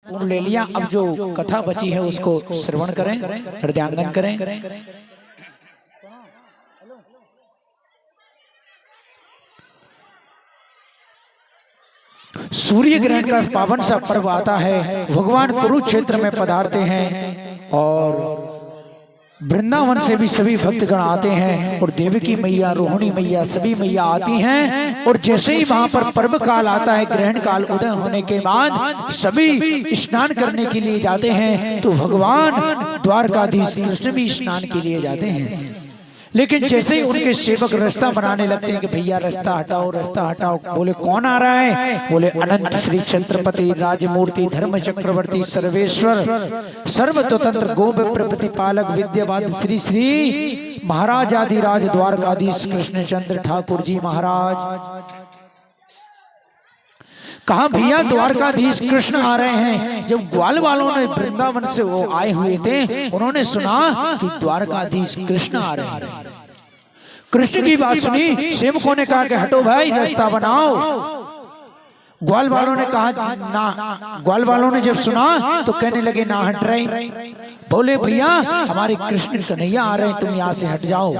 पूर्ण ले लिया। अब जो कथा बची है उसको श्रवण करें, हृदयांगन करें। सूर्य ग्रहण का पावन सा पर्व आता है, भगवान कुरुक्षेत्र में पधारते हैं और वृंदावन से भी सभी भक्तगण आते हैं और देवकी मैया, रोहिणी मैया, सभी मैया आती हैं। और जैसे ही वहां पर पर्व काल आता है, ग्रहण काल उदय होने के बाद सभी स्नान करने के लिए जाते हैं। तो भगवान द्वारकाधीश कृष्ण भी स्नान के लिए जाते हैं। लेकिन जैसे ही उनके सेवक रास्ता बनाने लगते हैं कि भैया रास्ता हटाओ, रास्ता हटाओ, बोले कौन आ रहा है? बोले अनंत श्री छत्रपति राजमूर्ति धर्म चक्रवर्ती सर्वेश्वर सर्वतंत्र गोप प्रतिपालक विद्यावाद श्री श्री महाराजाधिराज द्वारकाधीश कृष्णचंद्र ठाकुर जी महाराज। कहा भैया द्वारकाधीश कृष्ण आ रहे हैं। जब ग्वाल वालों ने वृंदावन से वो आए हुए थे, उन्होंने सुना कि द्वारकाधीश कृष्ण आ रहे हैं। कृष्ण की बात सुनी, सेवकों ने कहा कि हटो भाई, रास्ता बनाओ। ग्वाल वालों ने कहा ना। ग्वाल वालों ने जब सुना तो कहने लगे ना हट रहे। बोले भैया हमारे कृष्ण कन्हैया आ रहे हैं, तुम यहाँ से हट जाओ।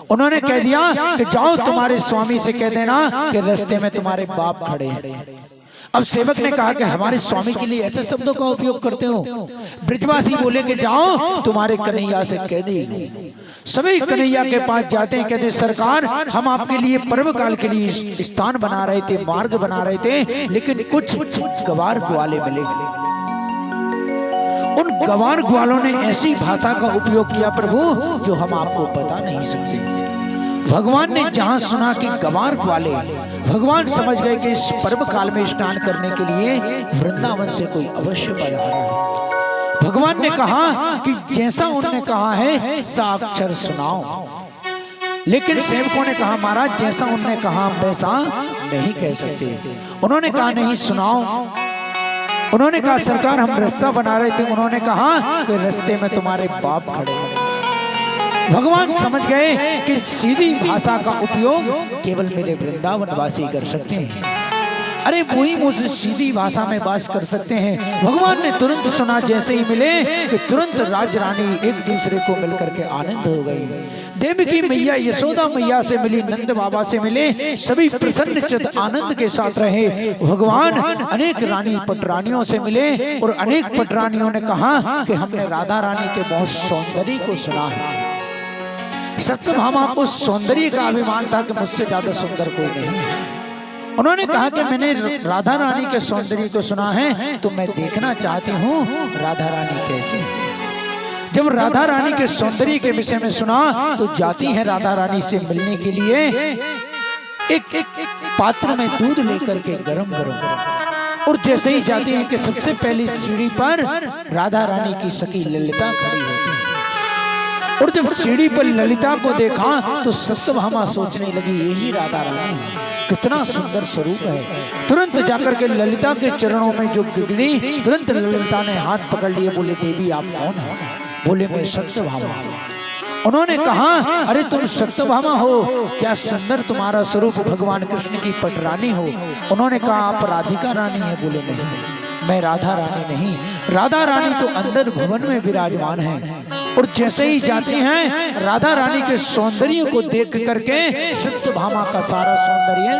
उन्होंने कह दिया कि जाओ तुम्हारे स्वामी से कह देना कि रास्ते में तुम्हारे बाप खड़े हैं। अब सेवक ने कहा कि हमारे स्वामी के लिए ऐसे शब्दों का उपयोग करते हो। ब्रजवासी बोले कि जाओ तुम्हारे कन्हैया से कह दे। सभी कन्हैया के पास जाते हैं, कहते सरकार हम आपके लिए पर्व काल के लिए स्थान बना रहे थे, मार्ग बना रहे थे, लेकिन कुछ गवार ग्वाले मिले। उन गवार ग्वालों ने ऐसी भाषा का उपयोग किया प्रभु जो हम आपको बता नहीं सकते। भगवान ने जहां सुना कि गवार ग्वाले, भगवान समझ गए कि इस पर्व काल में स्नान करने के लिए वृंदावन से कोई अवश्य पधारा है। भगवान ने कहा कि जैसा उन्होंने कहा है साक्षर सुनाओ। लेकिन सेवकों ने कहा महाराज जैसा उन्होंने कहा वैसा नहीं कह सकते। उन्होंने कहा नहीं सुनाओ। उन्होंने कहा सरकार हम रास्ता बना रहे थे। उन्होंने कहा कि रास्ते में तुम्हारे बाप खड़े हैं। भगवान समझ गए कि सीधी भाषा का उपयोग केवल मेरे वृंदावन वासी कर सकते हैं। अरे वही मुझसे सीधी भाषा में बात कर सकते हैं। भगवान ने तुरंत सुना, जैसे ही मिले कि तुरंत राज रानी एक दूसरे को मिलकर के आनंद हो गई। देवकी मैया यशोदा मैया से मिली, नंद बाबा से मिले, सभी प्रसन्न चित्त आनंद के साथ रहे। भगवान अनेक रानी पटरानियों से मिले और अनेक पटरानियों ने कहा कि हमने राधा रानी के बहुत सौंदर्य को सुना है। सत्यभामा को सौंदर्य का अभिमान था कि मुझसे ज्यादा सुंदर कोई नहीं। उन्होंने कहा कि मैंने राधा रानी के सौंदर्य को सुना है, तो मैं देखना चाहती हूँ राधा रानी कैसी है। जब राधा रानी के सौंदर्य के विषय में सुना तो जाती है राधा रानी से मिलने के लिए। एक पात्र में दूध लेकर के गरम गरम, और जैसे ही जाती है कि सबसे पहली सीढ़ी पर राधा रानी की सखी ललिता खड़ी होती है। और जब सीढ़ी पर ललिता को देखा तो सत्यभामा सोचने लगी यही राधा रानी है, कितना सुंदर स्वरूप है। तुरंत जाकर के ललिता के चरणों में जो गिरी, तुरंत ललिता ने हाथ पकड़ लिए। बोले देवी आप कौन हो? बोले मैं सत्यभामा। उन्होंने कहा अरे तुम सत्यभामा हो, क्या सुंदर तुम्हारा स्वरूप, भगवान कृष्ण की पटरानी हो। उन्होंने कहा आप राधिका रानी है। बोले नहीं मैं राधा रानी नहीं, राधा रानी तो अंदर भवन में विराजमान है। और जैसे ही जाती हैं राधा रानी के सौंदर्य को देख करके सत्यभामा का सारा सौंदर्य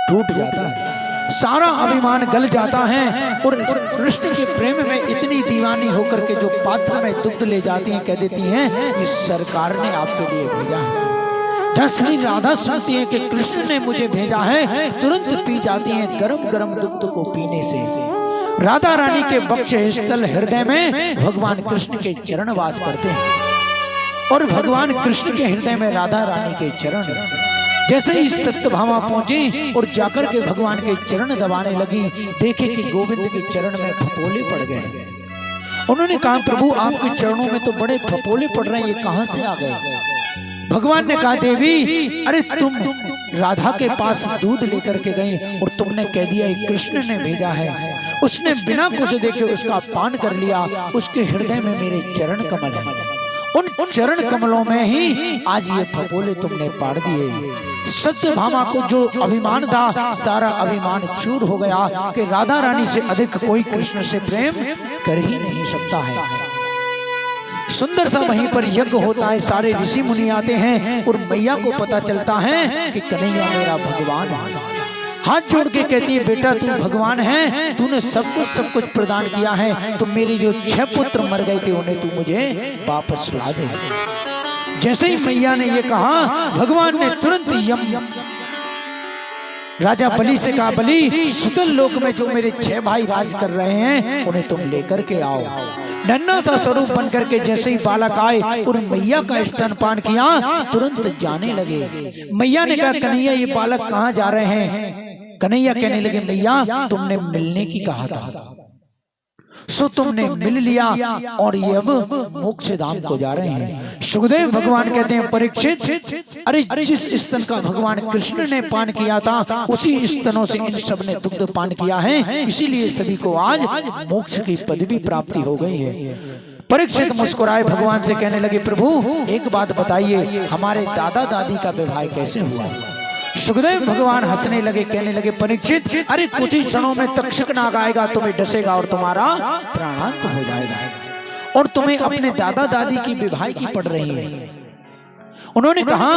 टूट जाता है, सारा अभिमान गल जाता है। और कृष्ण के प्रेम में इतनी दीवानी होकर के जो पात्र में दुग्ध ले जाती हैं, कह देती हैं इस सरकार ने आपके लिए भेजा है। जब श्री राधा सुनती है कि कृष्ण ने मुझे भेजा है, तुरंत पी जाती हैं गरम गरम दुग्ध को पीने से। राधा रानी के वक्ष स्थल हृदय में भगवान कृष्ण के चरण वास करते हैं और भगवान कृष्ण के हृदय में राधा रानी के चरण। जैसे ही सत्यभामा पहुंची और जाकर के भगवान के चरण दबाने लगी, देखे कि गोविंद के चरण में फपोले पड़ गए। उन्होंने कहा प्रभु आपके चरणों में तो बड़े फपोले पड़ रहे हैं, ये कहां से आ गए? भगवान ने कहा देवी अरे तुम राधा के पास दूध लेकर के गई और तुमने कह दिया कृष्ण ने भेजा है। उसने बिना कुछ देखे उसका पान कर लिया। उसके हृदय में मेरे चरण कमल है, उन चरण कमलों में ही आज ये फपोले तुमने पाड़ दिए। सत्यभामा को जो अभिमान था, सारा अभिमान चूर हो गया कि राधा रानी से अधिक कोई कृष्ण से प्रेम कर ही नहीं सकता है। सुंदर सा वहीं पर यज्ञ होता है, सारे ऋषि मुनि आते हैं और मैया को पता चलता है कि कन्हैया मेरा भगवान है। हाथ जोड़ के कहती है, बेटा तू भगवान है, तूने सब कुछ प्रदान किया है, तो मेरे जो 6 पुत्र मर गए थे उन्हें तू मुझे वापस ला दे। जैसे ही मैया ने ये कहा, भगवान ने तुरंत यम राजा बलि से कहा, बलि सुतल लोक में जो मेरे 6 भाई राज कर रहे हैं उन्हें तुम लेकर के आओ। नन्हा सा स्वरूप बन करके जैसे ही बालक आए और मैया का स्तनपान किया, तुरंत जाने लगे। मैया ने कहा, कन्हैया ये बालक कहाँ जा रहे हैं? कन्हैया कहने लगे, मैया तुमने मिलने की कहा था, सो तुमने मिल लिया और ये अब मोक्ष धाम को जा रहे हैं। सुखदेव भगवान कहते हैं, परीक्षित, अरे जिस स्तन का भगवान कृष्ण ने पान किया था उसी स्तनों से इन सब ने दुग्ध पान किया है, इसीलिए सभी को आज मोक्ष की पदवी प्राप्ति हो गई है। परीक्षित मुस्कुराए भगवान से कहने लगे, प्रभु एक बात बताइए, हमारे दादा दादी का विवाह कैसे हुआ? सुखदेव भगवान हंसने लगे, कहने लगे, परीक्षित, अरे कुछ ही क्षणों में तक्षक नाग आएगा, तुम्हें डसेगा और तुम्हारा प्राणांत हो जाएगा और तुम्हें अपने दादा दादी की विवाह की पड़ रही है। उन्होंने कहा,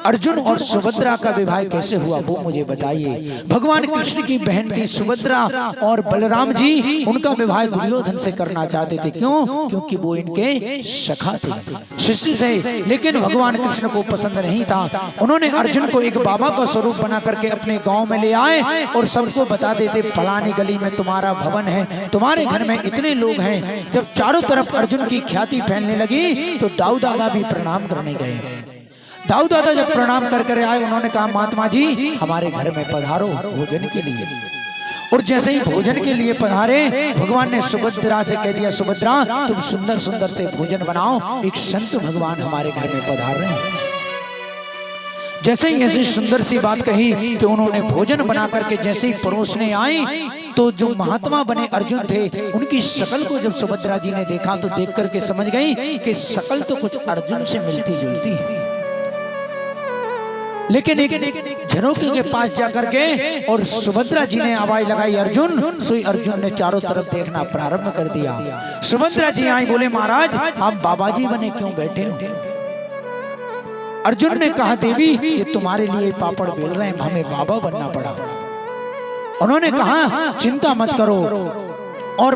अर्जुन और सुभद्रा का विवाह कैसे हुआ वो मुझे बताइए। भगवान कृष्ण की बहन थी सुभद्रा और बलराम जी उनका विवाह दुर्योधन से करना चाहते थे। क्यों? क्योंकि वो इनके सखा थे, शिष्य थे, लेकिन भगवान कृष्ण को पसंद नहीं था। उन्होंने अर्जुन को एक बाबा का स्वरूप बना करके अपने गांव में ले आए और सबको बता देते, फलानी गली में तुम्हारा भवन है, तुम्हारे घर में इतने लोग हैं। जब चारों तरफ अर्जुन की ख्याति फैलने लगी तो दाऊ दादा भी प्रणाम करने गए। दाऊ दादा जब प्रणाम कर कर आए, उन्होंने कहा, महात्मा जी हमारे घर में पधारो भोजन के लिए। और जैसे ही भोजन के लिए पधारे, भगवान ने सुभद्रा से कह दिया, सुभद्रा तुम सुंदर सुंदर से भोजन बनाओ, एक संत भगवान हमारे घर में पधार रहे हैं। जैसे ही ऐसी सुंदर सी बात कही कि उन्होंने भोजन बना करके जैसे ही परोसने आई, तो जो महात्मा बने अर्जुन थे उनकी शकल को जब सुभद्रा जी ने देखा तो देख करके समझ गई कि शकल तो कुछ अर्जुन से मिलती जुलती है। लेकिन एक झरोके के पास जाकर के और सुभद्रा जी ने आवाज लगाई, अर्जुन। सोई अर्जुन ने चारों तरफ देखना प्रारंभ कर दिया। सुभद्रा जी आई, बोले, महाराज आप बाबा जी बने क्यों बैठे हो? अर्जुन ने कहा, देवी ये तुम्हारे लिए पापड़ बेल रहे हैं, हमें बाबा बनना पड़ा। उन्होंने कहा, चिंता मत करो, और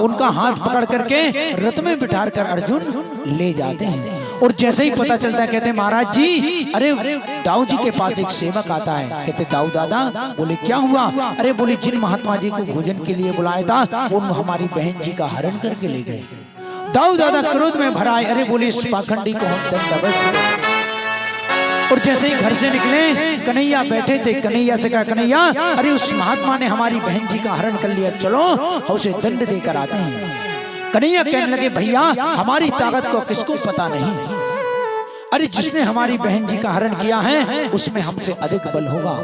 उनका हाथ पकड़ करके रथ में बिठा कर अर्जुन ले जाते हैं। और जैसे ही पता चलता है, कहते हैं, महाराज जी अरे दाऊ जी के पास एक सेवक आता है। कहते, दाऊ दादा? बोले, क्या हुआ? अरे बोले, जिन महात्मा जी को भोजन के लिए बुलाया था वो हमारी बहन जी का हरण करके ले गए। दाऊ दादा क्रोध में भरा आए, अरे बोले, इस पाखंडी को हम दंड अवश्य। और जैसे ही घर से निकले, कन्हैया बैठे थे, कन्हैया से कहा, कन्हैया अरे उस महात्मा ने हमारी बहन जी का हरण कर लिया, चलो उसे दंड देकर आते हैं। कन्हैया कहने लगे, भैया हमारी ताकत को किसको पता नहीं, अरे जिसने हमारी बहन जी का हरण किया है उसमें हमसे अधिक बल होगा,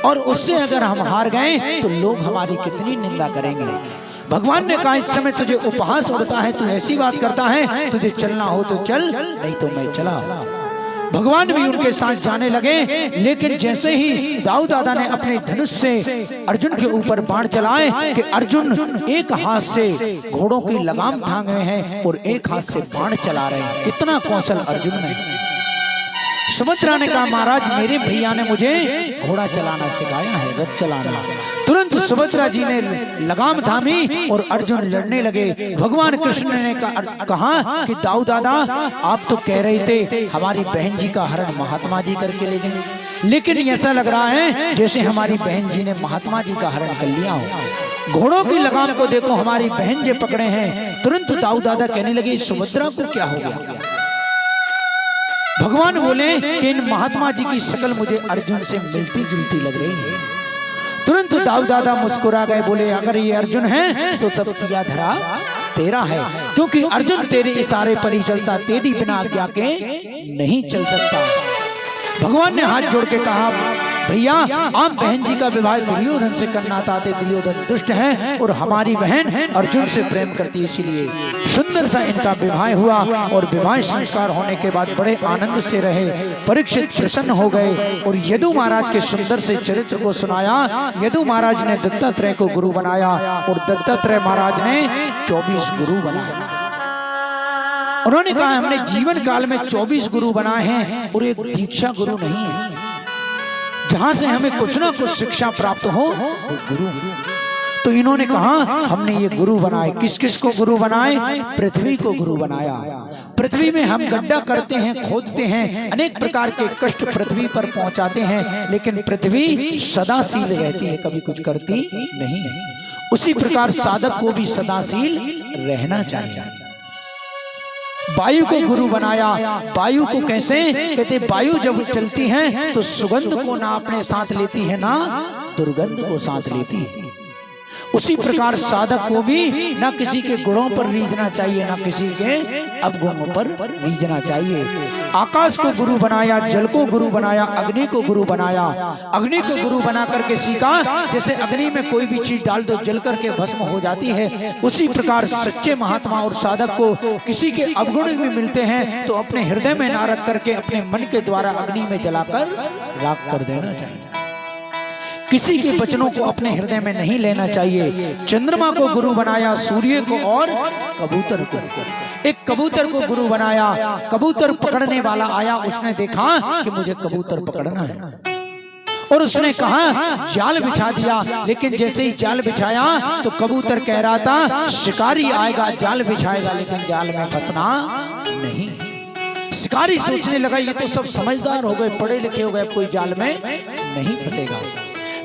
और उससे अगर हम हार गए तो लोग हमारी कितनी निंदा करेंगे। भगवान ने कहा, इस समय तुझे उपहास उड़ता है, तू ऐसी बात करता है, तुझे चलना हो तो चल, नहीं तो मैं चला। भगवान भी उनके साथ जाने लगे। लेकिन जैसे ही दाऊ दादा ने अपने धनुष से अर्जुन के ऊपर बाण चलाए कि अर्जुन एक हाथ से घोड़ों की लगाम थामे हैं और एक हाथ से बाण चला रहे हैं, इतना कौशल अर्जुन में। सुभद्रा ने कहा, महाराज मेरे भैया ने मुझे घोड़ा चलाना सिखाया है, रथ चलाना। तुरंत सुभद्रा जी ने लगाम थामी और अर्जुन लड़ने लगे। भगवान कृष्ण ने कहा कि दाऊ दादा आप तो कह रहे थे हमारी बहन जी का हरण महात्मा जी करके ले गए, लेकिन ऐसा लग रहा है जैसे हमारी बहन जी ने महात्मा जी का हरण कर लिया हो। घोड़ों की लगाम को देखो, हमारी बहन जी पकड़े हैं। तुरंत दाऊ दादा कहने लगे, सुभद्रा को क्या हो गया? भगवान बोले कि इन महात्मा जी की शक्ल मुझे अर्जुन से मिलती जुलती लग रही है। तुरंत दाऊ दादा मुस्कुरा गए, बोले, अगर ये अर्जुन है तो सब किया धरा तेरा है, क्योंकि अर्जुन तेरे इशारे पर ही चलता, तेरी बिना आज्ञा के नहीं चल सकता। भगवान ने हाथ जोड़ के कहा, भैया आप बहन जी का विवाह दुर्योधन से करना चाहते, दुर्योधन दुष्ट है और हमारी बहन अर्जुन से प्रेम करती है, इसीलिए सुंदर सा इनका विवाह हुआ। और विवाह संस्कार होने के बाद बड़े आनंद से रहे। परीक्षित प्रसन्न हो गए और यदु महाराज के सुंदर से चरित्र को सुनाया। यदु महाराज ने दत्तात्रेय को गुरु बनाया और दत्तात्रेय महाराज ने 24 गुरु बनाए। उन्होंने कहा हमने जीवन काल में 24 गुरु बनाए हैं और एक दीक्षा गुरु नहीं है, जहां से हमें कुछ ना कुछ शिक्षा प्राप्त हो वो गुरु। तो इन्होंने कहा हमने ये गुरु बनाए। किस किस को गुरु बनाए? पृथ्वी को गुरु बनाया। पृथ्वी में हम गड्ढा करते हैं, खोदते हैं, अनेक प्रकार के कष्ट पृथ्वी पर पहुंचाते हैं, लेकिन पृथ्वी सदाशील रहती है, कभी कुछ करती नहीं। उसी प्रकार साधक को भी सदाशील रहना चाहिए। वायु को गुरु बनाया। वायु को कैसे? कहते वायु जब चलती है तो सुगंध को ना अपने साथ लेती है ना दुर्गंध को साथ लेती है। उसी प्रकार साधक को भी ना किसी के गुणों पर रीझना चाहिए, ना किसी के अवगुणों पर रीझना चाहिए। आकाश को गुरु बनाया, जल को गुरु बनाया, अग्नि को गुरु बनाया। अग्नि को गुरु बना करके सीखा जैसे अग्नि में कोई भी चीज डाल दो जल करके भस्म हो जाती है, उसी प्रकार सच्चे महात्मा और साधक को किसी के अवगुण भी मिलते हैं तो अपने हृदय में ना रख करके अपने मन के द्वारा अग्नि में जलाकर राख कर देना चाहिए। किसी के वचनों को अपने हृदय में नहीं लेना चाहिए। चंद्रमा को गुरु बनाया, सूर्य को और कबूतर को। एक कबूतर को गुरु बनाया। कबूतर पकड़ने वाला आया, उसने देखा कि मुझे कबूतर पकड़ना है और उसने कहा जाल बिछा दिया। लेकिन जैसे ही जाल बिछाया तो कबूतर कह रहा था शिकारी आएगा जाल बिछाएगा लेकिन जाल में फंसना नहीं। शिकारी सोचने लगा ये तो सब समझदार हो गए, पढ़े लिखे हो गए, कोई जाल में नहीं फंसेगा।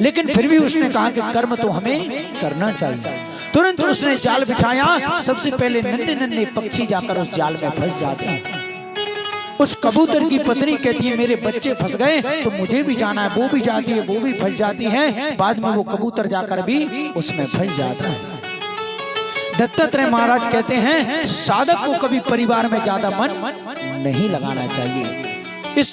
लेकिन फिर भी उसने कहा कि कर्म तो हमें करना चाहिए। तुरंत उसने जाल बिछाया। सबसे पहले नन्हे नन्हे पक्षी जाकर उस जाल में फंस जाते हैं। उस कबूतर की पत्नी कहती है मेरे बच्चे फंस गए तो मुझे भी जाना है। वो भी जाती है, वो भी फंस जाती है। बाद में वो कबूतर जाकर भी उसमें फंस जाता है। दत्तात्रेय महाराज कहते हैं साधक को कभी परिवार में ज्यादा मन नहीं लगाना चाहिए। इस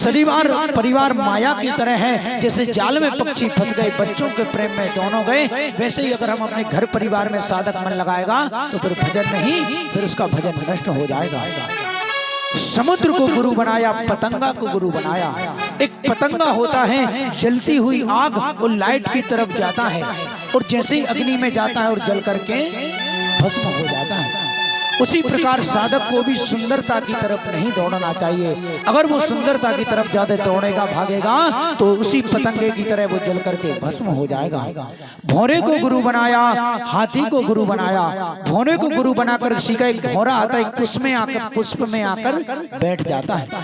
परिवार माया की तरह है, जैसे जाल में पक्षी फंस गए, बच्चों के प्रेम में दोनों गए, वैसे ही अगर हम अपने घर परिवार में साधक मन लगाएगा तो फिर भजन नहीं, फिर उसका भजन नष्ट हो जाएगा। समुद्र को गुरु बनाया, पतंगा को गुरु बनाया। एक पतंगा होता है जलती हुई आग और लाइट की तरफ जाता है और जैसे ही अग्नि में जाता है और जल करके भस्म हो जाता है। उसी प्रकार साधक को भी सुंदरता की तरफ नहीं दौड़ना चाहिए। अगर वो सुंदरता की तरफ ज्यादा दौड़ेगा भागेगा तो उसी पतंगे की तरह वो जल करके भस्म हो जाएगा। भौरे को गुरु बनाया, हाथी को गुरु बनाया। भौरे को गुरु बनाकर सीखा एक भौरा आता है पुष्प में आकर बैठ जाता है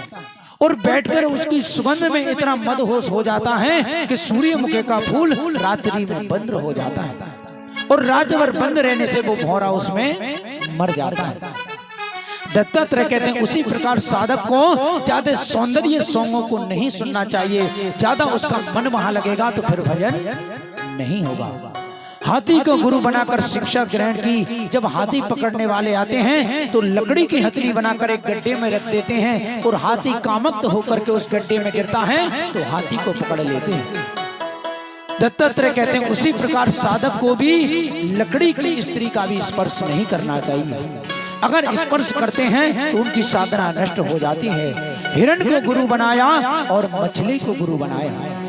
और बैठकर उसकी सुगंध में इतना मदहोश हो जाता है कि सूर्यमुखी का फूल रात्रि में बंद हो जाता है और रात भर बंद रहने से वो भौरा उसमें मर जाता है। दत्तात्रेय कहते हैं उसी प्रकार साधक को ज्यादा सौंदर्य सॉन्गों को नहीं सुनना चाहिए। ज्यादा उसका मन वहां लगेगा तो फिर भजन नहीं होगा। हाथी को गुरु बनाकर शिक्षा ग्रहण की। जब हाथी पकड़ने वाले आते हैं तो लकड़ी की हथेली बनाकर एक गड्ढे में रख देते हैं और हाथी कामक्त होकर के उस गड्ढे में गिरता है तो हाथी को पकड़ लेते हैं। दत्तात्रेय कहते हैं उसी प्रकार साधक को भी लकड़ी की स्त्री का भी स्पर्श नहीं करना चाहिए। अगर स्पर्श करते हैं तो उनकी साधना नष्ट हो जाती है। हिरण को गुरु बनाया और मछली को गुरु बनाया।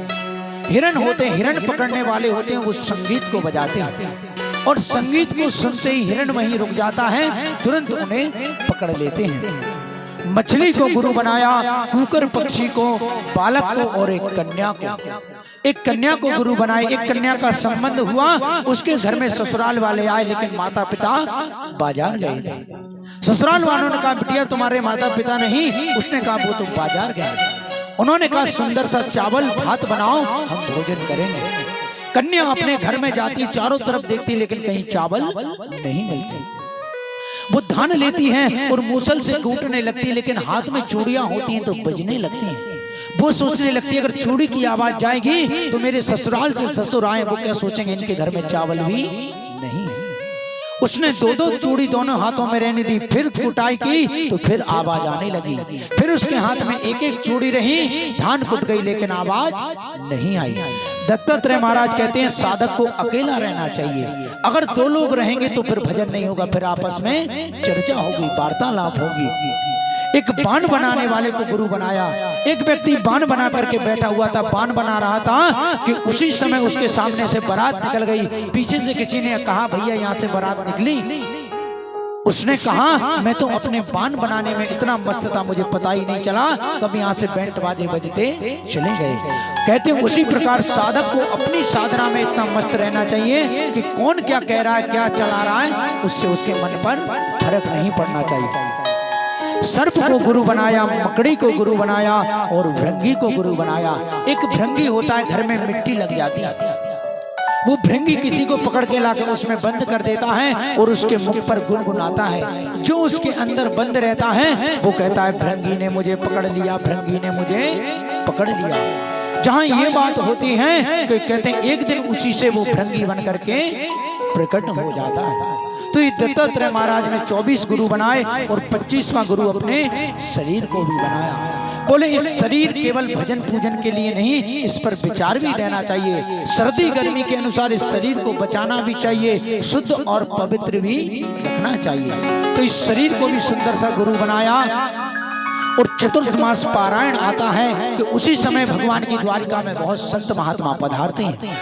हिरण होते हैं, हिरण पकड़ने वाले होते हैं, वो संगीत को बजाते हैं और संगीत को सुनते ही हिरण वहीं रुक जाता है, तुरंत उन्हें पकड़ लेते हैं। मछली को गुरु बनाया, कुकर पक्षी को, बालक को और एक कन्या को। एक कन्या को गुरु बनाए। एक कन्या का संबंध हुआ, उसके घर में ससुराल वाले आए लेकिन माता पिता बाजार गए थे। ससुराल वालों ने कहा बिटिया तुम्हारे माता पिता नहीं। उसने कहा वो तो बाजार गए। उन्होंने कहा सुंदर सा चावल भात बनाओ हम भोजन करेंगे। कन्या अपने घर में जाती, चारों तरफ देखती लेकिन कहीं चावल नहीं मिलते। वो धान लेती हैं और मूसल से कूटने लगती, लेकिन हाथ में चूड़ियां होती हैं तो बजने लगती हैं। वो सोचने लगती है अगर चूड़ी की आवाज जाएगी तो मेरे ससुराल से ससुर आए, वो क्या सोचेंगे इनके घर में चावल भी नहीं है। उसने दो दो चूड़ी दोनों हाथों में रहने दी, फिर कुटाई की तो फिर आवाज आने लगी। फिर उसके हाथ में एक एक चूड़ी रही, धान कुट गई लेकिन आवाज नहीं आई। दत्तात्रेय महाराज कहते हैं साधक को अकेला रहना चाहिए। अगर दो लोग रहेंगे तो फिर भजन नहीं होगा, फिर आपस में चर्चा होगी, वार्तालाप होगी। एक बाण बनाने वाले को गुरु बनाया। एक व्यक्ति बाण बना करके बैठा हुआ था, बाण बना रहा था कि उसी समय उसके सामने से बारात निकल गई। पीछे से किसी ने कहा भैया यहाँ से बारात निकली। उसने कहा मैं तो अपने बाण बनाने में इतना मस्त था, मुझे पता ही नहीं चला कब यहाँ से बैंड बाजे बजते चले गए। कहते हैं उसी प्रकार साधक को अपनी साधना में इतना मस्त रहना चाहिए कि कौन क्या कह रहा है, क्या चला रहा है, उससे उसके मन पर फर्क नहीं पड़ना चाहिए। सर्प को गुरु बनाया, मकड़ी को गुरु बनाया और भृंगी को गुरु बनाया। एक भृंगी होता है, घर में मिट्टी लग जाती है, वो भृंगी किसी को पकड़ के लाकर उसमें बंद कर देता है और उसके मुख पर गुनगुनाता है। जो उसके अंदर बंद रहता है वो कहता है भृंगी ने मुझे पकड़ लिया, भृंगी ने मुझे पकड़ लिया। जहां ये बात होती है कि कहते हैं एक दिन उसी से वो भृंगी बन करके प्रकट हो जाता है। तो ये दत्तात्रेय महाराज ने 24 गुरु बनाए और 25वां गुरु अपने शरीर को भी बनाया। बोले इस शरीर केवल भजन पूजन के लिए नहीं, इस पर विचार भी देना चाहिए। सर्दी गर्मी के अनुसार इस शरीर को बचाना भी चाहिए, शुद्ध और पवित्र भी रखना चाहिए। तो इस शरीर को भी सुंदर सा गुरु बनाया। और चतुर्थ मास पारायण आता है कि उसी समय भगवान की द्वारिका में बहुत संत महात्मा पधारते हैं।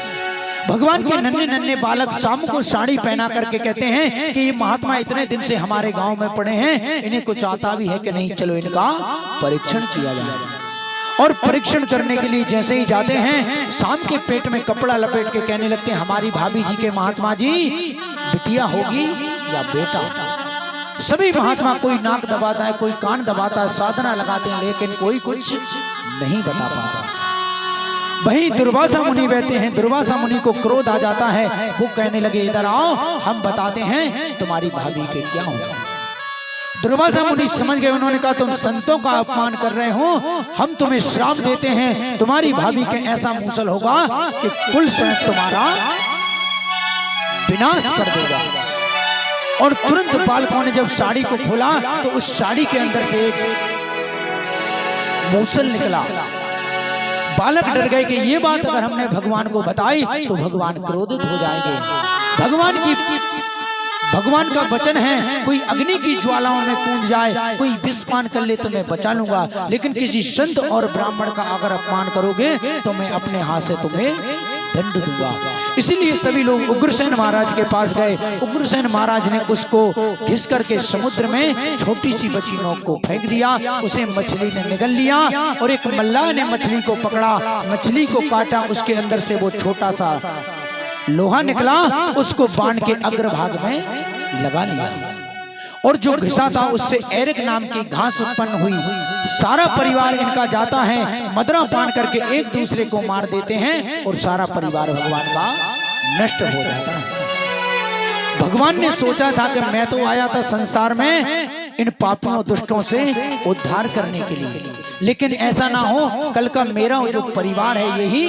भगवान के नन्हे नन्हे बालक शाम को साड़ी पहना करके कहते हैं कि ये महात्मा इतने दिन से हमारे गांव में पड़े हैं, इन्हें कुछ आता भी है कि नहीं, चलो इनका परीक्षण किया जाए। और परीक्षण करने के लिए जैसे ही जाते हैं, शाम के पेट में कपड़ा लपेट के कहने लगते हैं हमारी भाभी जी के महात्मा जी बिटिया होगी या बेटा। सभी महात्मा कोई नाक दबाता है, कोई कान दबाता है, साधना लगाते हैं, लेकिन कोई कुछ नहीं बता पाता। वहीं दुर्वासा मुनि बैठे हैं। दुर्वासा मुनि को क्रोध आ जाता है, वो कहने लगे इधर आओ, हम बताते हैं तुम्हारी भाभी के क्या होगा। दुर्वासा मुनि समझ गए, उन्होंने कहा तुम संतों का अपमान कर रहे हो, हम तुम्हें श्राप देते हैं, तुम्हारी भाभी के ऐसा मूसल होगा कि कुल संत तुम्हारा विनाश कर देगा। और तुरंत बालकों ने जब साड़ी को खोला तो उस साड़ी के अंदर से एक मूसल निकला। बालक डर गए कि ये बात अगर हमने भगवान को बताई तो भगवान क्रोधित हो जाएंगे। भगवान का वचन है, कोई अग्नि की ज्वालाओं में कूद जाए, कोई विष पान कर ले तो मैं बचा लूंगा, लेकिन किसी संत और ब्राह्मण का अगर अपमान करोगे तो मैं अपने हाथ से तुम्हें दंड दूंगा। इसीलिए सभी लोग उग्रसेन महाराज के पास गए। उग्रसेन महाराज ने उसको घिस करके समुद्र में छोटी सी बची नोक को फेंक दिया, उसे मछली ने निगल लिया और एक मल्लाह ने मछली को पकड़ा, मछली को काटा, उसके अंदर से वो छोटा सा लोहा निकला, उसको बाण के अग्रभाग में लगा लिया और जो घिसा था उससे एरिक नाम की घास उत्पन्न हुई। सारा परिवार इनका जाता है, मदरा पान करके एक दूसरे को मार देते हैं और सारा परिवार भगवान का नष्ट हो जाता है। भगवान ने सोचा था कि मैं तो आया था संसार में इन पापियों दुष्टों से उद्धार करने के लिए, लेकिन ऐसा ना हो कल का मेरा जो परिवार है यही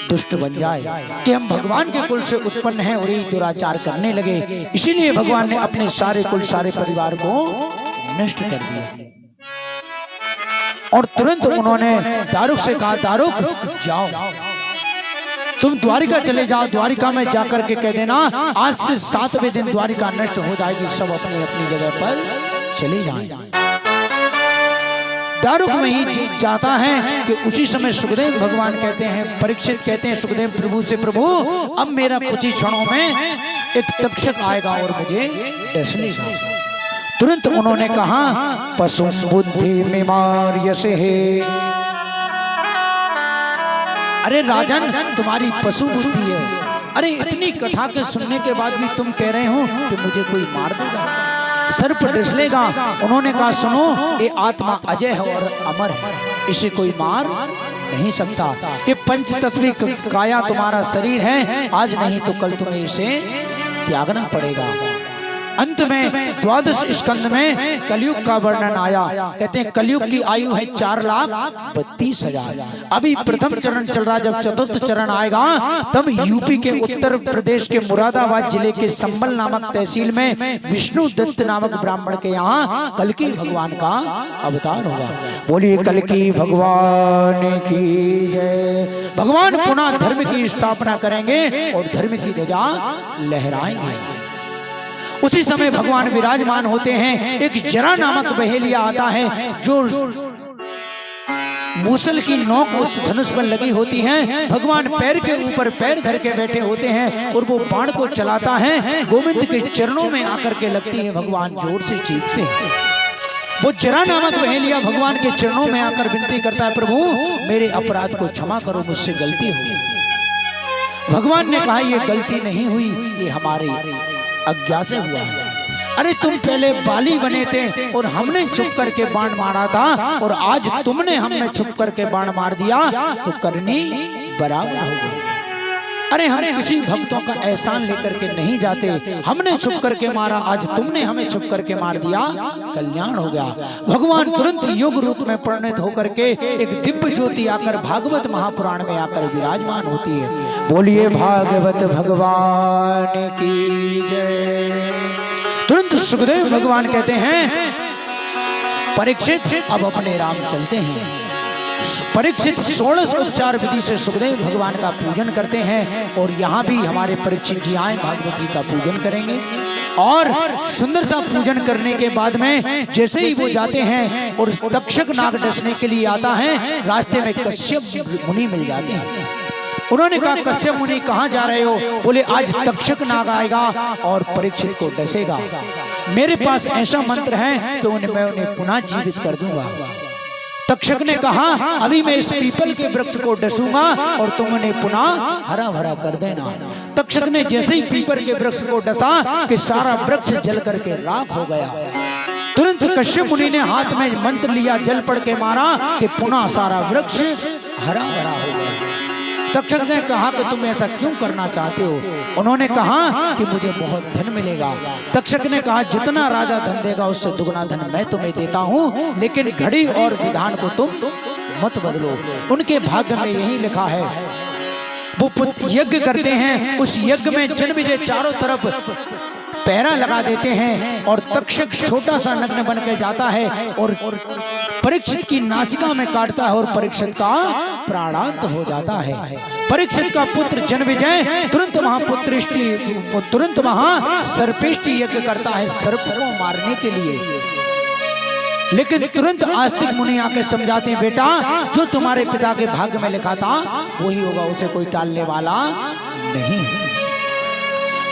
दुष्ट बन जाए कि हम भगवान के कुल से उत्पन्न हैं और ये दुराचार करने लगे। इसीलिए भगवान ने अपने सारे कुल सारे परिवार को नष्ट कर दिया। और तुरंत उन्होंने दारुक से कहा दारुक जाओ, तुम द्वारिका चले जाओ, द्वारिका में जाकर के कह देना आज से 7वें दिन द्वारिका नष्ट हो जाएगी, सब अपनी अपनी जगह पर चले जाएं। दारुक में ही जाता है कि उसी समय सुखदेव भगवान कहते हैं, परीक्षित कहते हैं सुखदेव प्रभु से, प्रभु अब मेरा कुछ ही क्षणों में एक तक्षक आएगा और मुझे डस लेगा। तुरंत उन्होंने कहा पशु बुद्धि में मार यसे है। अरे राजन तुम्हारी पशु बुद्धि है, अरे इतनी कथा के सुनने के बाद भी तुम कह रहे हो कि मुझे कोई मार देगा, सर्प डस लेगा। उन्होंने कहा सुनो, ये आत्मा अजय है और अमर है, इसे कोई मार नहीं सकता। ये पंचतत्वी काया तुम्हारा शरीर है, आज नहीं तो कल तुम्हें इसे त्यागना पड़ेगा। अंत में 12 स्कंद में कलयुग का वर्णन आया। कहते हैं कलयुग की आयु है 4,32,000। अभी प्रथम चरण चल रहा, जब चतुर्थ चरण आएगा तब यूपी के उत्तर प्रदेश के मुरादाबाद जिले के संबल नामक तहसील में विष्णु दत्त नामक ब्राह्मण के यहाँ कल्कि भगवान का अवतार होगा। बोलिए कल्कि भगवान की जय। भगवान पुनः धर्म की स्थापना करेंगे और धर्म की ध्वजा लहराएंगे। उसी समय भगवान विराजमान होते हैं। एक जरा नामक बहेलिया आता है जो मूसल की नोक उस धनुष पर लगी होती है। भगवान पैर के ऊपर पैर धर के बैठे होते हैं और वो बाण को चलाता है, गोविंद के चरणों में आकर के लगती है। भगवान जोर से चीखते हैं। वो जरा नामक बहेलिया भगवान के चरणों में आकर विनती करता है, प्रभु मेरे अपराध को क्षमा करो, मुझसे गलती हुई। भगवान ने कहा ये गलती नहीं हुई, ये हमारे अज्ञा से हुआ है। अरे तुम पहले बाली बने थे और हमने छुप करके बाण मारा था, और आज तुमने हमें छुप करके बाण मार दिया तो करनी बराबर हो गई। अरे हम किसी भक्तों का एहसान लेकर के नहीं जाते, हमने छुप करके मारा, आज तुमने हमें छुप करके मार दिया, कल्याण हो गया। भगवान तुरंत योग रूप में परिणत होकर के एक दिव्य ज्योति आकर भागवत महापुराण में आकर विराजमान होती है। बोलिए भागवत भगवान की जय। तुरंत सुखदेव भगवान कहते हैं परीक्षित अब अपने राम चलते हैं। परीक्षित 16 उपचार विधि से सुखदेव भगवान का पूजन करते हैं और यहाँ भी हमारे परीक्षित जी आए भागवत जी का पूजन करेंगे। और सुंदर सा पूजन करने के बाद में जैसे ही वो जाते हैं और तक्षक नाग डसने के लिए आता है, रास्ते में कश्यप मुनि मिल जाते हैं। उन्होंने कहा कश्यप मुनि कहाँ जा रहे हो? बोले आज तक्षक नाग आएगा और परीक्षित को डसेगा। मेरे पास ऐसा मंत्र है तो मैं उन्हें पुनः जीवित कर दूंगा। तक्षक ने कहा अभी मैं इस पीपल के वृक्ष को डसूंगा और तुम उन्हें पुनः हरा भरा कर देना। तक्षक ने जैसे ही पीपल के वृक्ष को डसा कि सारा वृक्ष जल करके राख हो गया। तुरंत कश्यप मुनि ने हाथ में मंत्र लिया, जल पड़ के मारा कि पुनः सारा वृक्ष हरा भरा हो गया। तक्षक ने कहा कि तुम ऐसा क्यों करना चाहते हो? उन्होंने कहा कि मुझे बहुत धन मिलेगा। तक्षक ने कहा जितना राजा धन देगा उससे दुगना धन मैं तुम्हें देता हूँ, लेकिन घड़ी और विधान को तुम मत बदलो। उनके भाग्य में यही लिखा है। वो यज्ञ करते हैं, उस यज्ञ में जन्मेजय चारों तरफ पहरा लगा देते हैं और तक्षक छोटा सा नग्न बन के जाता है और परीक्षित की नासिका में काटता है और परीक्षित का प्राणांत हो जाता है। परीक्षित का पुत्र जन्मेजय तुरंत वहां सर्पेष्टि यज्ञ करता है सर्प को मारने के लिए। लेकिन तुरंत आस्तिक मुनि आके समझाते हैं बेटा जो तुम्हारे पिता के भाग्य में लिखा था वही होगा, उसे कोई टालने वाला नहीं।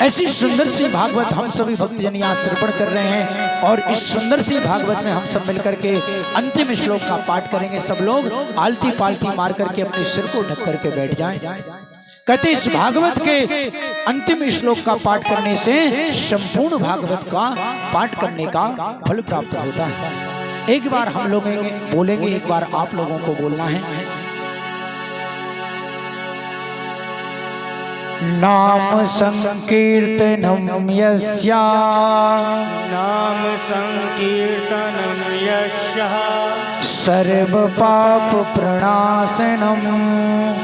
ऐसी सुंदर सी भागवत हम सभी भक्तजन यहाँ श्रवण कर रहे हैं और इस सुंदर सी भागवत में हम सब मिलकर के अंतिम श्लोक का पाठ करेंगे। सब लोग आलती पालती मार करके अपने सिर को ढक करके बैठ जाएं। कहते इस भागवत के अंतिम श्लोक का पाठ करने से संपूर्ण भागवत का पाठ करने का फल प्राप्त होता है। एक बार हम लोग बोलेंगे, एक बार आप लोगों को बोलना है। नाम संकीर्तनम यस्या, नाम संकीर्तनम यस्या, सर्व पाप प्रणाशनम,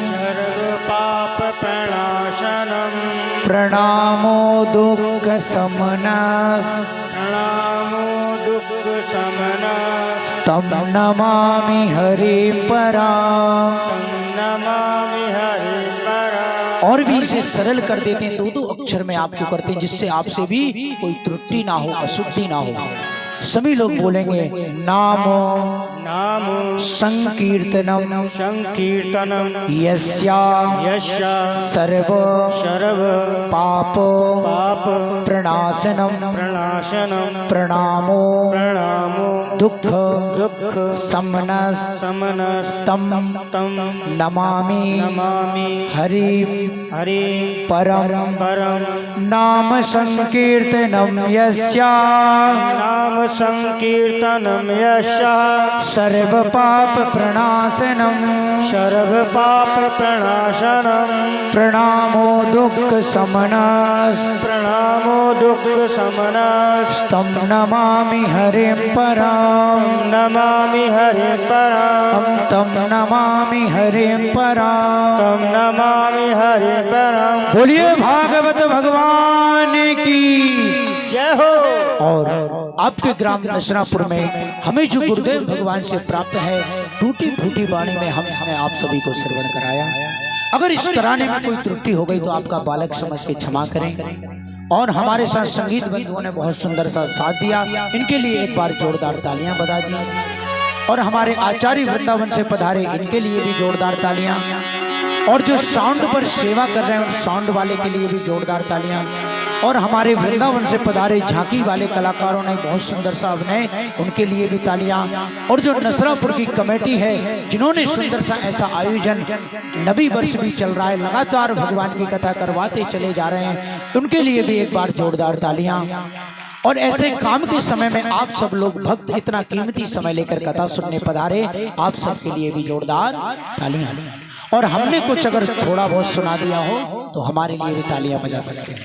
सर्व पाप प्रणाशनम, प्रणामो दुख समनास, प्रणामो दुख समनास, तम नमामि हरि परा। तम नमामि हरि परा। और भी इसे सरल कर देते हैं, 2-2 अक्षर में आपको करते हैं जिससे आपसे भी कोई त्रुटि ना हो, अशुद्धि ना हो। सभी लोग बोलेंगे नामो नाम संकीर्तनम संकीर्तनम यस्या यस्या सर्व सर्व पाप पाप प्रणाशनम प्रणाशनम प्रणामो प्रणामो दुख दुख समनस समनस्तम तम नमामि नमामि हरि हरि परम परम नाम संकीर्तनम यस्या नाम संकीर्तनम यस्या सर्व पाप प्रणाशनम सर्व पाप प्रणाशनम प्रणामो दुख समनस प्रणामो दुख समनस तम नमामि हरि परम नमामि हरि परम तम नमामि हरि परम। तम नमामि हरि परम। बोलिए भागवत भगवान की जय हो। और आपके ग्राम नशरापुर में हमें जो गुरुदेव भगवान से प्राप्त है टूटी फूटी वाणी में हमने आप सभी को श्रवण कराया। अगर इस कराने में कोई त्रुटि हो गई तो आपका बालक समझ के क्षमा करें। और हमारे साथ संगीत बंधुओं ने बहुत सुंदर सा साथ दिया, इनके लिए एक बार जोरदार तालियां बजा दी। और हमारे आचार्य वृंदावन से पधारे इनके लिए भी जोरदार तालियां। और जो साउंड पर सेवा कर रहे हैं उन साउंड वाले के लिए भी जोरदार तालियां। और हमारे वृंदावन से पधारे झांकी वाले कलाकारों ने बहुत सुंदर सा अभिनय, उनके लिए भी तालियां। और जो नसरापुर की कमेटी है जिन्होंने सुंदर सा ऐसा आयोजन, नबी वर्ष भी चल रहा है, लगातार भगवान की कथा करवाते चले जा रहे हैं, उनके लिए भी एक बार जोरदार तालियां। और ऐसे काम के समय में आप सब लोग भक्त इतना कीमती समय लेकर कथा सुनने पधारे, आप सबके लिए भी जोरदार तालियां। और हमने कुछ अगर थोड़ा बहुत सुना दिया हो तो हमारे लिए भी तालियां बजा सकते हैं।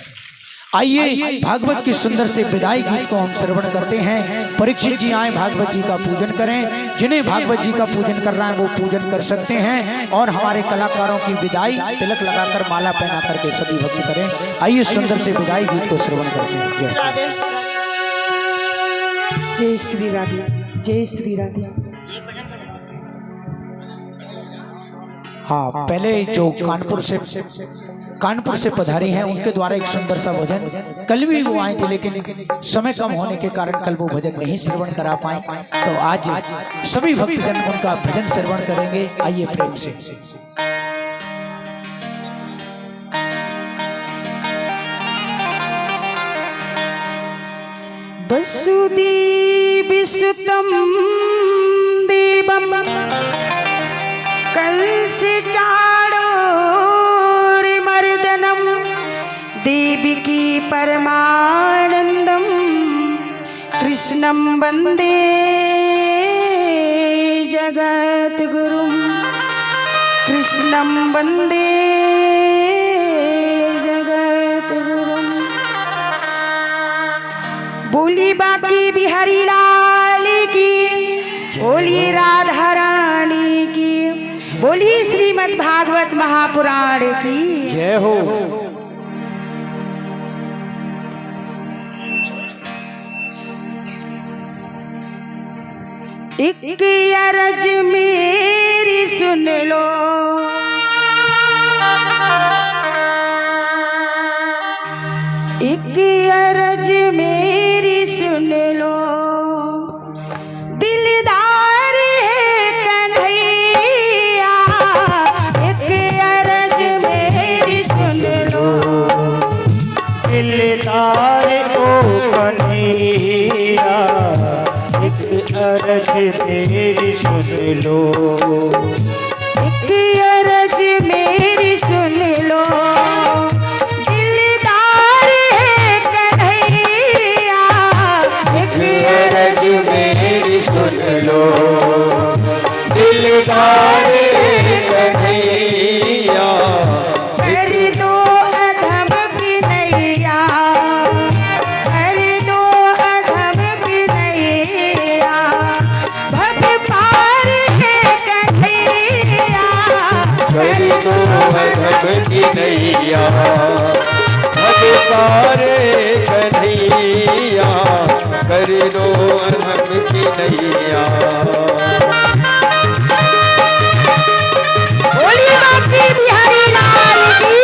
आइए भागवत की सुंदर से विदाई गीत को हम श्रवण करते हैं। परीक्षित जी आए भागवत जी का पूजन करें। जिन्हें भागवत जी का पूजन करना है वो पूजन कर सकते हैं। और हमारे कलाकारों की विदाई तिलक लगाकर माला पहना करके सभी भक्त करें। आइए सुंदर से विदाई गीत को श्रवण करते हैं। जय श्री राधे, जय श्री राधे। हाँ, पहले जो कानपुर से पधारी हैं उनके द्वारा एक सुंदर सा भजन, कल भी वो आए थे लेकिन समय कम होने के कारण कल वो भजन नहीं श्रवण करा पाए, तो आज सभी भक्तजन उनका भजन श्रवण करेंगे। आइए प्रेम से। वसुदेव सुतं देवं कंस चाणूरमर्दनं देवकी परमानंदं कृष्णं वंदे जगद्गुरुं कृष्णं वंदे जगद्गुरुं। बोली बाकी बिहारी लाल की, बोली राधा रानी की, बोली श्रीमद् भागवत महापुराण की जय हो। एक अरज मेरी सुन लो, एक अरज मेरी सुन लो, दिलदार है कन्हैया, एक अरज मेरी सुन लो, दिलदार ओ कन्हैया एक अरज मेरी सुन लो, एक अरज मेरी सुन लो, दिलदार है कन्हैया, एक अरज मेरी सुन लो, दिलदार कन्हैया कर दो अधम की नैया, कर दो अधम की नैया, भव पार है कन्हैया, कर दो अधम की नैया, भव पार कन्हैया, कर दो अधम की नैया। बोलिए बापी बिहारी लाल की।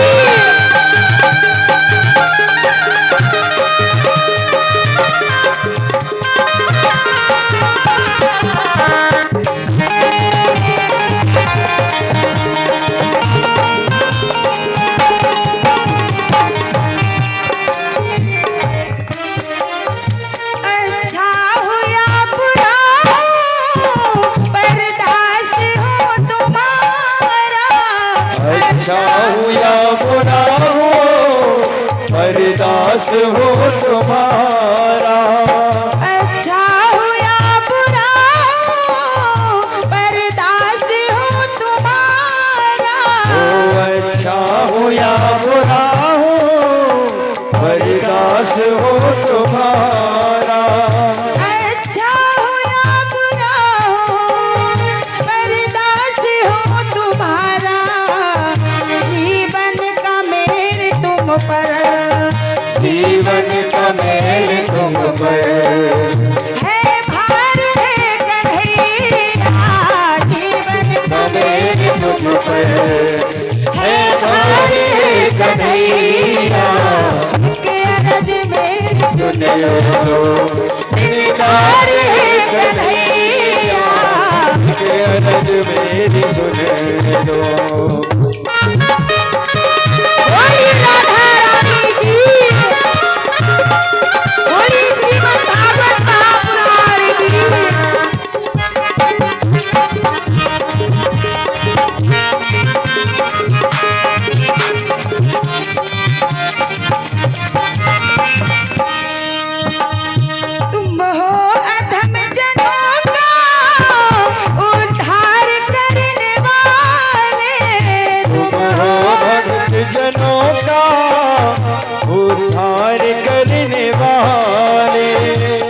अच्छा हुआ पुराना हो तुम्हारा। अच्छा हो या बुरा हो बर्दाश्त हो तुम्हारा। ओ अच्छा हो या बुरा हो बर्दाश्त हो तुम्हारा। अच्छा हो या बुरा हो बर्दाश्त हो तुम्हारा। जीवन का मेरे तुम पर, जीवन का मेरे तुम पर है भार है कन्हैया। जीवन का मेरे तुम पर है भार है कन्हैया। के अरज में सुन लो दिलदार है कन्हैया। के अरज मेरी सुन लो। बोली राधा रानी की, बोली श्रीमद् भागवत महापुराण की। तुम हो अधम जनों का उद्धार करने वाले। तुम हो भक्त जनों का उद्धार करने वाले।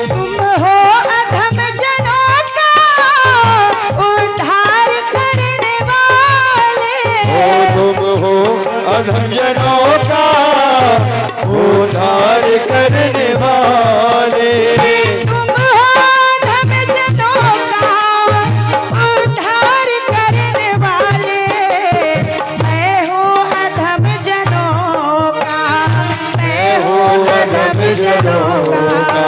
तुम हो अधम जनों का उद्धार करने वाले। ओ तुम हो अधम जनों का उद्धार करने वाले। तुम हो अधम जनों का उद्धार करने वाले। मैं हूँ अधम जनों का, मैं हूँ अधम जनों का।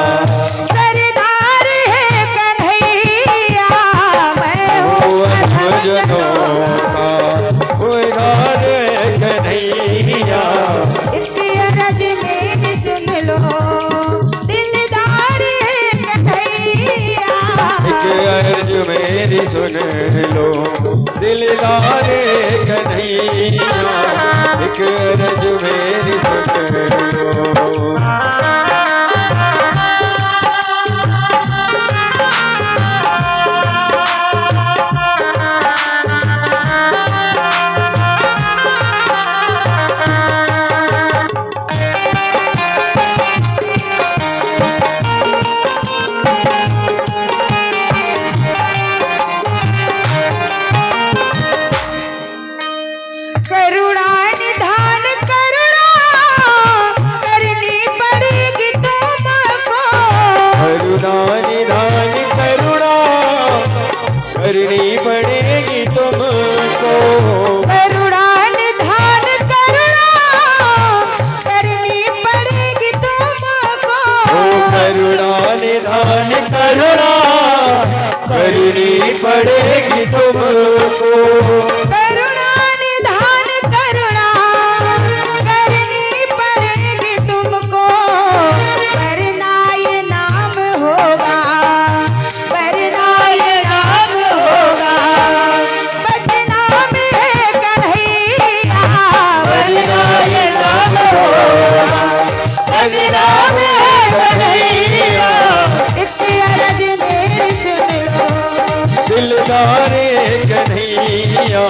सरदार है कन्हैया। मैं हूँ अधम जनों का। उद्धार कन्हैया। इतनी अरज मेरी सुन लो दिलदार है कन्हैया। एक अर्ज मेरी सुन लो दिलदार कन्हैया। एक अर्ज मेरी सुन लो। करुणा निधान करुणा करनी पड़ेगी तुमको। करुणा निधान करुणा करनी पड़ेगी तुमको। करुणा निधान करुणा करनी पड़ेगी तुमको। ओ करुणा निधान करुणा करनी पड़ेगी तुमको। करुणा निधान करुणा करनी पड़ेगी तुमको। वरना ये नाम होगा, वरना ये नाम होगा बदनाम है कन्हैया। वरना ये नाम होगा बदनाम है कन्हैया। इतनी अरज मेरी सुन लो दिलदार कन्हैया।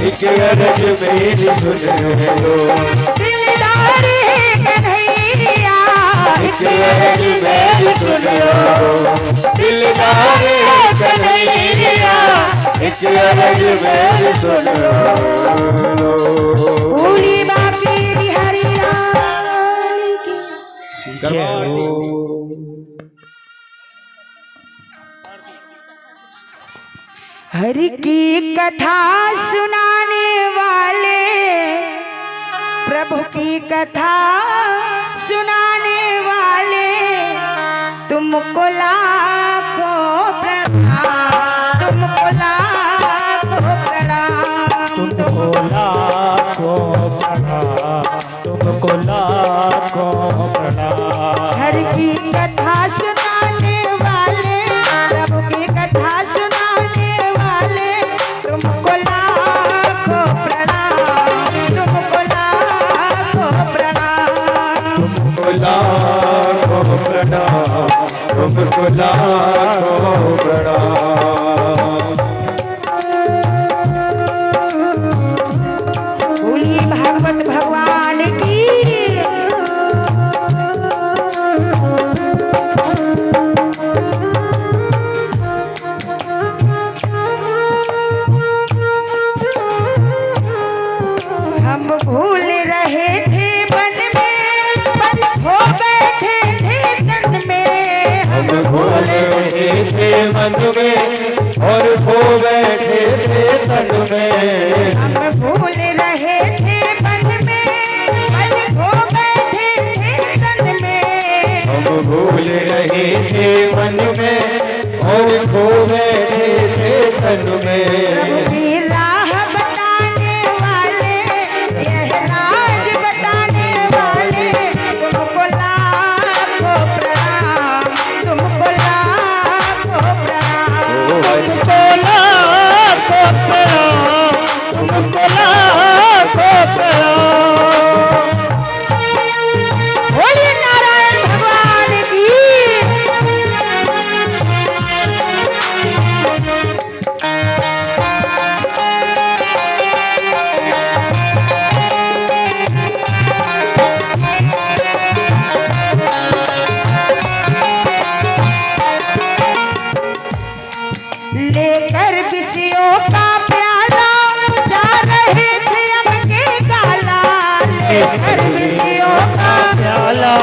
एक अर्ज मेरी सुन लो दिलदार है कन्हैया। एक अर्ज मेरी सुन लो दिलदार कन्हैया। एक अर्ज मेरी सुन लो। भूली बापी बिहारी लाल की। जय हो। हरि की कथा सुनाने वाले, प्रभु की कथा सुनाने वाले, तुमको लाखों प्रणाम, तुमको लाखों प्रणाम। तुमको लाखों प्रणाम। तुमको लाखों प्रणाम। हरि की कथा सुनाने वाले, प्रभु की कथा सुनाने वाले, तुमको लाखों प्रणाम, तुमको लाखों प्रणाम। तुमको तुमको लाखों प्रणाम। बोलिए भागवत भगवान की। हम भूल रहे थे वन में, पल खो बैठे थे तन में। हम भूल रहे थे मन में और खो बैठे थे तन में। हम भूल रहे थे मन में, पल खो बैठे थे तन में। हम भूल रहे थे मन में और खो बैठे थे तन में। प्रभु की राह बताने वाले, यह राज बताने वाले, तुमको लाखों प्रणाम, तुमको लाखों प्रणाम। तुमको लाखों प्रणाम, तुमको लाखों प्रणाम। बोलिए नारायण भगवान की। लेकर विषयों का प्याला जा रहे थे अबके गाला। लेकर विषयों का प्याला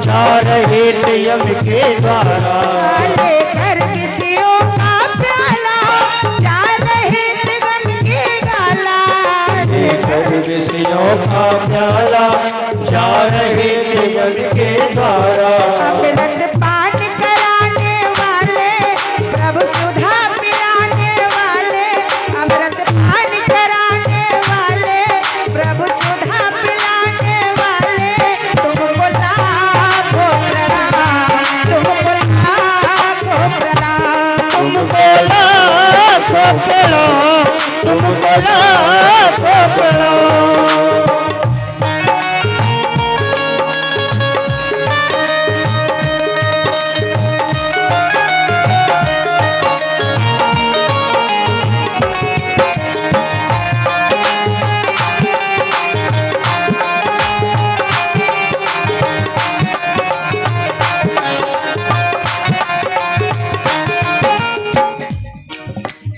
जा रहे थे यम के द्वारा। लेकर विषयों का प्याला जा रहे थे गम के गाला। लेकर विषयों का प्याला जा रहे थे यम के द्वारा। अमृत पान कराने वाले, प्रभु सुधा पिलाने वाले। अमृत पान कराने वाले, प्रभु सुधा पिलाने वाले, तुमको लाखों प्रणाम, तुमको लाखों प्रणाम। तुमको लाखों प्रणाम, तुमको लाखों प्रणाम।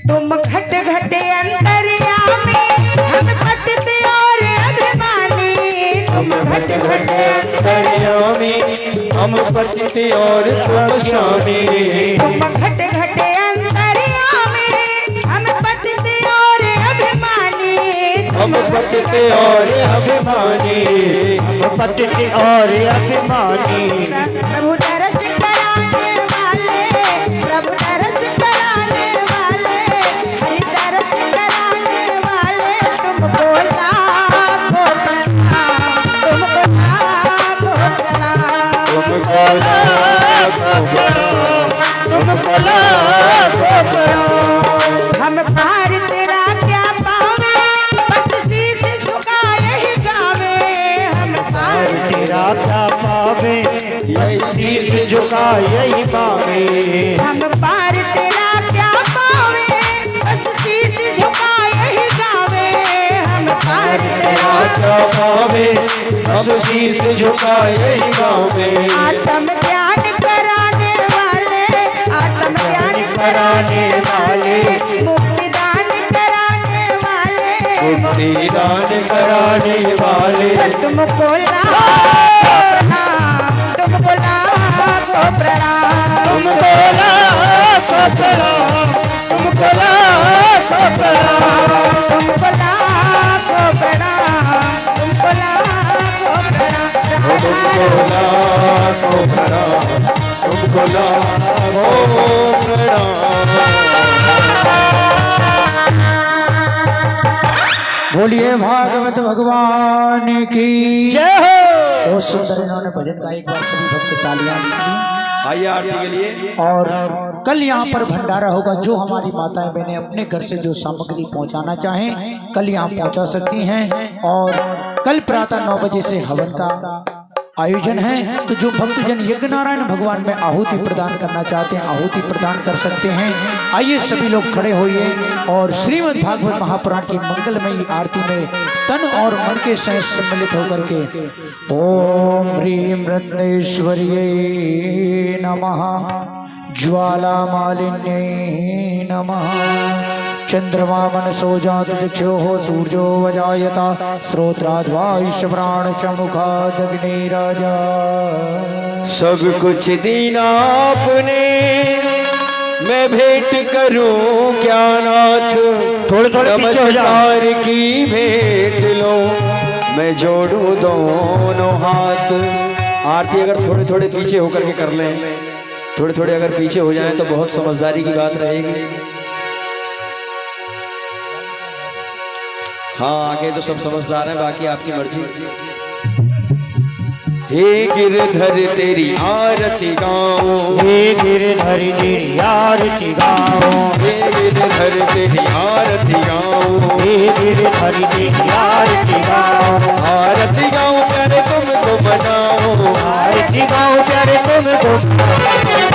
तुम घट घट अंतर्यामी, हम पतित और अभिमानी। तुम घट घट अंतर्यामी, हम पतित और तुम स्वामी। तुम घट घट अंतर्यामी, हम पतित और अभिमानी। हम पतित और अभिमानी। हम पतित और अभिमानी। प्रभु तरस कराने वाले, प्रभु तरस कराने वाले, हरि तरस कराने वाले, तुमको लाखों प्रणाम, तुमको लाखों प्रणाम। तुमको लाखों प्रणाम, तुमको लाखों प्रणाम। हम पार तेरा क्या पावे, बस शीश झुका यही गावे। हम पार तेरा क्या पावे, यही शीश झुका यही पावे। हम पार तेरा क्या पावे, बस शीश झुका यही गावे। हम पार तेरा क्या पावे, बस शीश झुका यही गाँव में। आत्म ज्ञान कराने वाले, आत्म ज्ञान कराने वाले, मुक्ति दान कराने वाले, मुक्ति दान कराने वाले। तुमको लाखों प्रणाम, तुमको लाखों प्रणाम। तुमको लाखों प्रणाम, तुमको लाखों प्रणाम। तुमको लाखों प्रणाम, तुमको लाखों प्रणाम। तुमको लाखों प्रणाम, तुमको लाखों प्रणाम। बोलिए भागवत भगवान की जय हो। बहुत सुंदर इन्होंने भजन गाया। एक बार सभी भक्त तालियां निकली। आइए आरती के लिए। और कल यहाँ पर भंडारा होगा। जो हमारी माताएं बहनें अपने घर से जो सामग्री पहुँचाना चाहें कल यहाँ पहुँचा सकती हैं। और कल प्रातः 9 बजे से हवन का आयोजन है। तो जो भक्तजन यज्ञ नारायण भगवान में आहुति प्रदान करना चाहते हैं आहुति प्रदान कर सकते हैं। आइए सभी लोग खड़े होइए और श्रीमद् भागवत महापुराण की मंगलमयी आरती में तन और मन के सहित सम्मिलित होकर के ओम ह्रीं रत्नेश्वर्यै नमः, ज्वाला मालिन्यै नमः, चंद्रमा मनसो जात चक्षुः सूर्यो वजायता श्रोत्राद्वायुष प्राण चमुखादग्निराजा। सब कुछ दीना आपने, मैं भेंट करूं क्या नाथ। थोड़े थोड़े पीछे हो जाओ। नमस्कार की भेंट लो, मैं जोड़ूं दोनों हाथ। आरती अगर थोड़े थोड़े पीछे होकर के कर लें, थोड़े थोड़े अगर पीछे हो जाएं तो बहुत समझदारी की बात रहेगी। हाँ आगे तो सब समझदार हैं, बाकी आपकी मर्जी। हे गिरधर तेरी आरती गाऊं, हे गिरधर तेरी आरती गाऊं, हे गिरधर तेरी आरती गाऊं, हे गिरधर तेरी आरती गाऊं, आरती गाऊं प्यारे तुमको मनाऊं, आरती गाऊं प्यारे तुमको।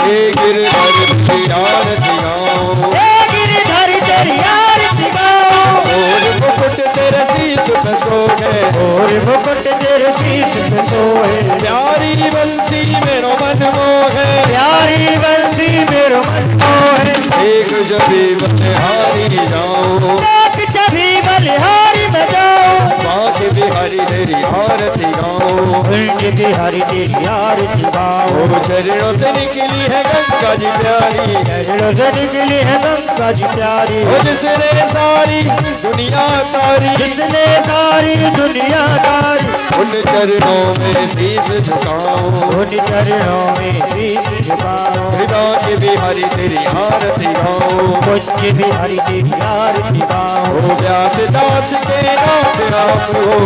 हे गिरधर तेरी आरती गाऊं, हे गिरधर तेरी आरती गाऊं, और मुकुट तेरे शीश पे सोए, और मुकुट तेरे शीश पे सोए। प्यारी बंसी मेरो मन मोहे, प्यारी बंसी मेरो मन मोहे। एक जबी बलिहारी जाऊं, एक जबी बलिहारी बजाऊं, माँ के बिहारी तेरी आरती गाऊं, उनके बिहारी तेरी आरती गाऊं। ओ चरणों से निकली है गंगा जी प्यारी, चरणों से निकली है गंगा जी प्यारी, ओ जिसने सारी दुनिया तारी, जिसने सारी दुनिया तारी। उन चरणों में शीश झुकाऊं, उन चरणों में शीश झुकाऊं, हृदय के बिहारी तेरी आरती गाऊं, उनके बिहारी तेरी आरती गाऊं। ओ व्यास दास के नाथ राम हो,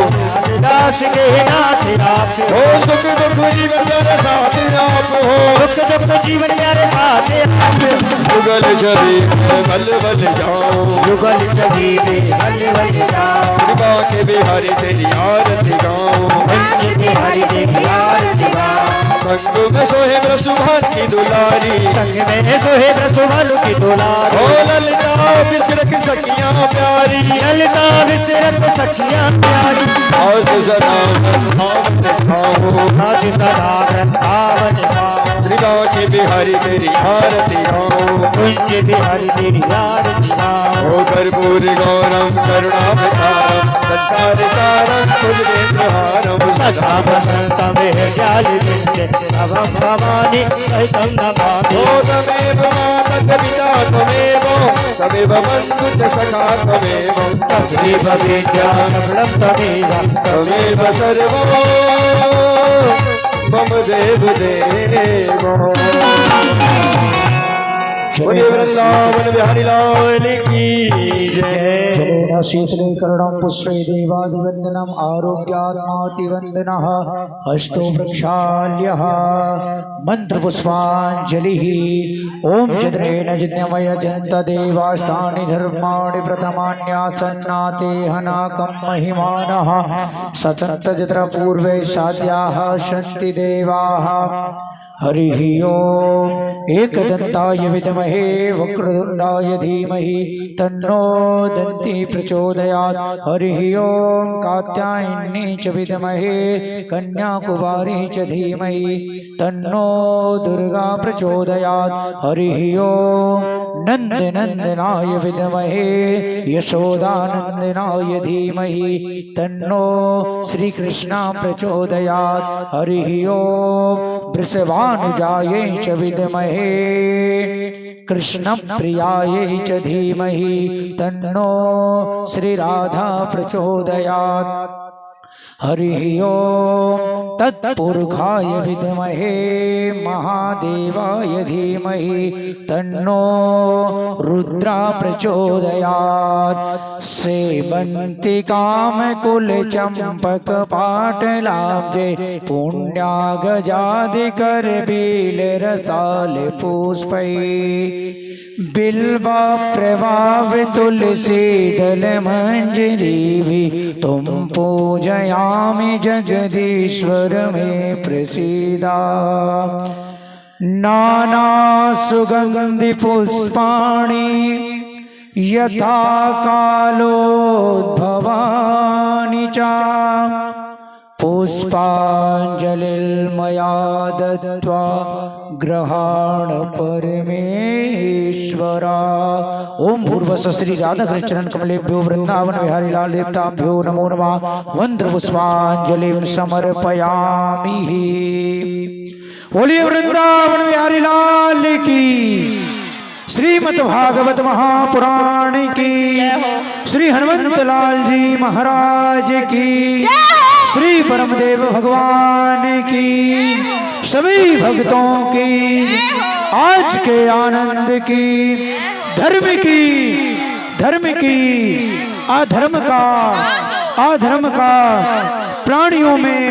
दास के नाथ आप ओ सुख दुख जीवन साथ राम हो, दुख दुख जीवन प्यारे साथ आप। युगल छवि बल बल जाऊं, युगल छवि में बल बल जाऊं, कृपा के बिहारी तेरी आरती गाऊं, उनके बिहारी तेरी आरती गाऊं। संग में सोहे ब्रसुभान की दुलारी, संग में सोहे ब्रसुभानु की दुलारी, ओ ललिता बिसरक सखियां प्यारी, ललिता विचरत सखियां प्यारी। आज सदा भावन खाऊं, आज सदा वृंदावन गाऊं, कृपा के बिहारी तेरी आरती गाऊं, उनके बिहारी तेरी आरती गाऊं। ओ कर्पूर गौरम करुणावतारम, संसार सारम कुलवेन्द्रहारम, सदा वसंत में जाल बिंदे अवम भवानी सहितं नमामि। ओ तमेव माता पिता तमेव, तमेव बन्धु च सखा तमेव, तमेव विद्यानवलं तमेव, तमेव सर्वं मम देव देव। बोलिए वृंदावन बिहारी लाल की जय। जलेन शीतले कर्णं पुष्पे देवादिवन्दनम् आरोग्यात्मातिवन्दनः हस्तो प्रक्षाल्यः मन्त्रपुष्पाञ्जलिः। ॐ चन्द्रेण यज्ञमय जन्त देवास्तानि धर्माणि प्रथमान्यासन्नाते हनाकं महिमानः सतन्तजत्र पूर्वे साध्याः सन्ति देवाः। हरिः ओम एकदन्ताय विद्महे वक्रतुण्डाय धीमहि तन्नो दन्ती प्रचोदयात्। हरिः ओम कात्यायनी च विद्महे कन्याकुमारी च धीमहि तन्नो दुर्गा प्रचोदयात्। हरिः ओम नन्दनन्दनाय विद्महे यशोदानन्दनाय धीमहि तन्नो श्रीकृष्ण प्रचोदयात्। हरिः ओम वृषभानुजायै च विद्महे कृष्णप्रियायै च धीमहि तन्नो श्रीराधा प्रचोदयात्। हरिः ओम तत्पुरुषाय विद्महे महादेवाय धीमहि तन्नो रुद्रा प्रचोदयात्। सेवन्ति कामकुल चंपक पाटलाब्जे पुण्यागजादिकर बील रसाल पुष्पै बिल्वा प्रभाव तुलसी दल मंजरी भी तुम पूजया समर्पयामि जगदीश्वर में प्रसीदा नाना सुगंधि पुष्पाणि यथा कालोद्भवानि च पुष्पांजलिर्मया दत्त्वा ग्रहाण परमेश्वरा। ओम भूर्भुवः श्री राधा कृष्ण चरण कमलेभ्यो वृंदावन विहारी लाल देवताभ्यो नमो नमः। वंद्र पुष्पांजलिं समर्पयामि। बोलिए वृंदावन विहारी लाल की, श्रीमद् भागवत महापुराण की, श्री हनुमंत लाल जी महाराज की, श्री परमदेव भगवान की, सभी भक्तों की, आज के आनंद की, धर्म की, अधर्म का, प्राणियों में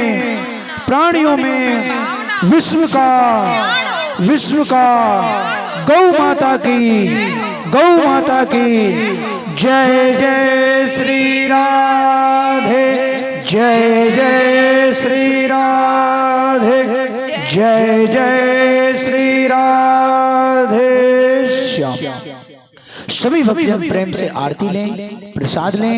विश्व का गौ माता की जय जय श्री राधे, जय जय श्री राधे, जय जय श्री राधे श्याम। सभी भक्तजन प्रेम से आरती लें, प्रसाद लें।